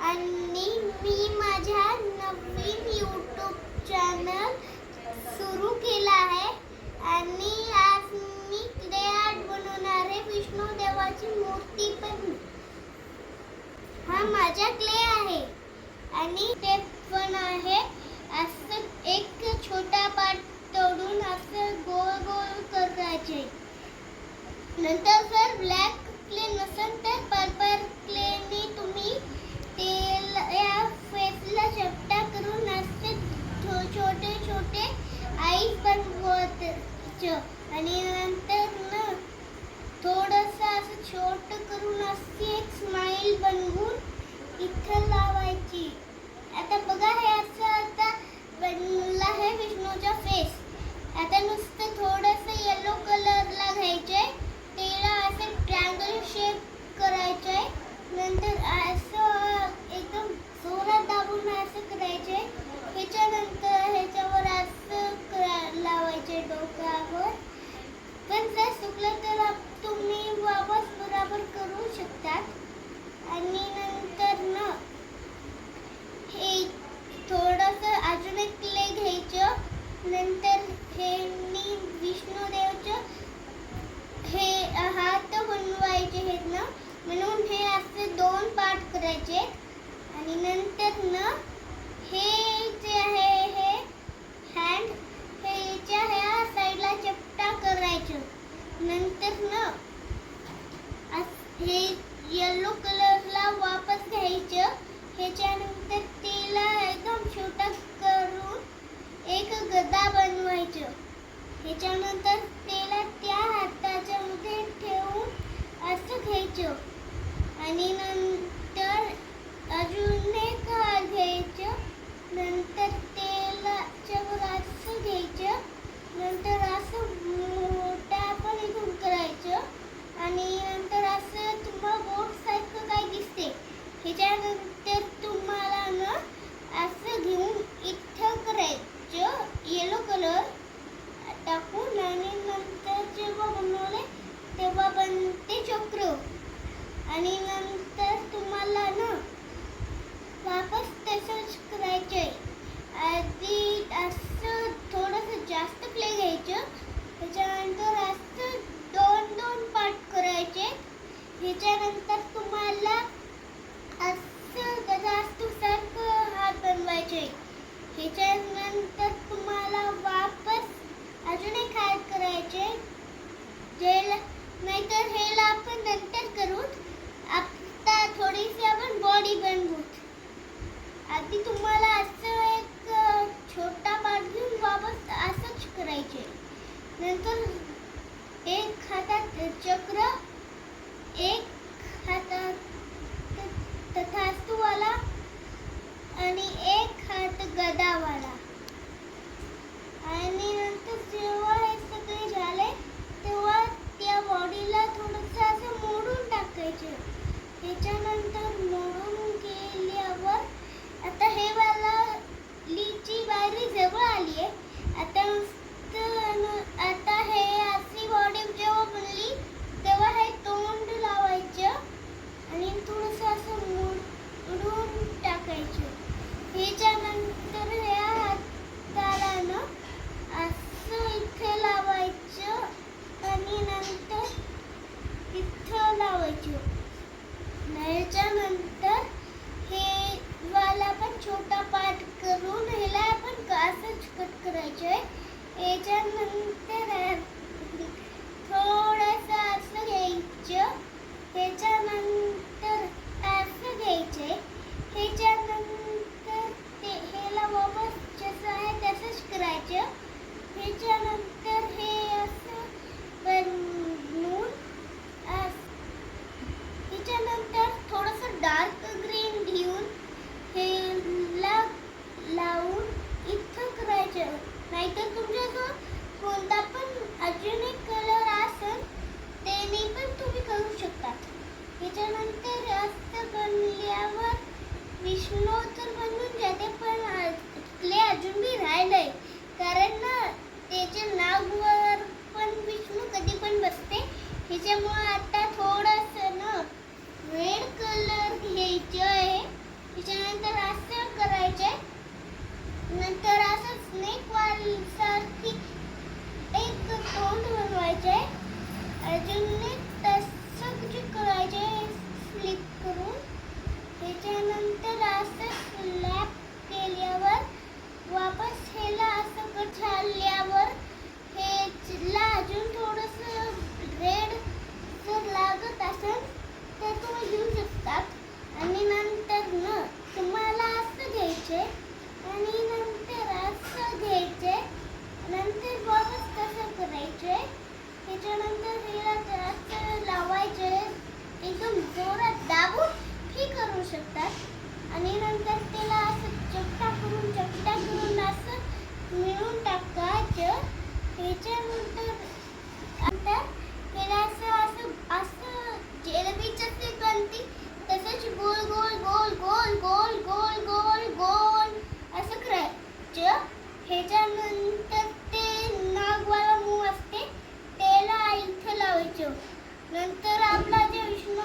आणि मी माझ्या नवीन YouTube channel सुरू केला आहे आणि आज मी क्ले आर्ट बनवणार आहे. विष्णू देवाची मूर्ती पण हा माझा क्ले आहे आणि ते पण आहे. असं एक छोटा पार्ट तोडून असं गोल गोल करायचे. नंतर जर ब्लॅक क्ले नसेल तर पर्पल क्लेने तुम्ही तेल या फेसला चपटा करून असे छोटे छोटे आईस बनवायचे आणि नंतर ना थोडंसं असं छोटं करून अशी एक स्माइल बनवून इथं लावायची. आता बघा हे असं आता बनला आहे विष्णूचा फेस. आता नुसतं थोडंसं येलो कलरला घ्यायचे, त्याला असं ट्रायंगल शेप करायचे. नंतर असं एकदम जोरात दाबून असं करायचे. ह्याच्यानंतर ह्याच्यावर असं लावायचे डोक्यावर. पण जर चुकलं तर तुम्ही वापस बरोबर करू शकतात. आणि नंतर ना हे थोडंसं अजून एक क्ले घ्यायचं. नंतर हे विष्णुदेवचं हे हात बनवायचे आहेत ना, म्हणून हे असे 2 पार्ट करायचे. आणि नंतर ना हे जे आहे हे हँड ह्याच्या ह्या साईडला चपटा करायचं. नंतर ना हे येलो कलरला वापस घ्यायचं. ह्याच्यानंतर त्याला एकदम छोटा करून एक गदा बनवायचं. ह्याच्यानंतर त्याला त्या हाताच्या मध्ये ठेवून असं घ्यायचं आणि नंतर अजून एक हात घ्यायचं. नंतर तेलाच्या वर असं घ्यायचं. नंतर असं मोठा पण इथून करायचं आणि नंतर असं तुम्हाला बोट सारखं काय दिसते. ह्याच्यानंतर तुम्हाला ना असं घेऊन इथं करायचं येलो कलर टाकून आणि नंतर जेव्हा बनवले तेव्हा बनते चक्र. आणि नंतर तुम्हाला ना वापस तसंच करायचे. आधी असं थोडंसं जास्त क्ले घ्यायचं. त्याच्यानंतर असं 2 पार्ट करायचे. ह्याच्यानंतर तुम्हाला असं गजास्तू सारखं हात बनवायचे. ह्याच्यानंतर तुम्हाला वापस अजून एक हात करायचे. नाहीतर हेला आपण नंतर करू. आता थोडीशी आपण बॉडी बनवू. आधी तुम्हाला असं एक छोटा पार्ट घेऊन वापस असंच करायचे. नंतर एक हातात चक्र, एक हातात तथास्तुवाला आणि एक हात गदावाला. आणि नंतर जेव्हा हे सगळे झाले तेव्हा त्या बॉडीला थोडंसं असं मोडून टाकायचं. ह्याच्यानंतर ते नागवाला मूग असते त्याला इथं लावायचं. नंतर आपला जे विष्णू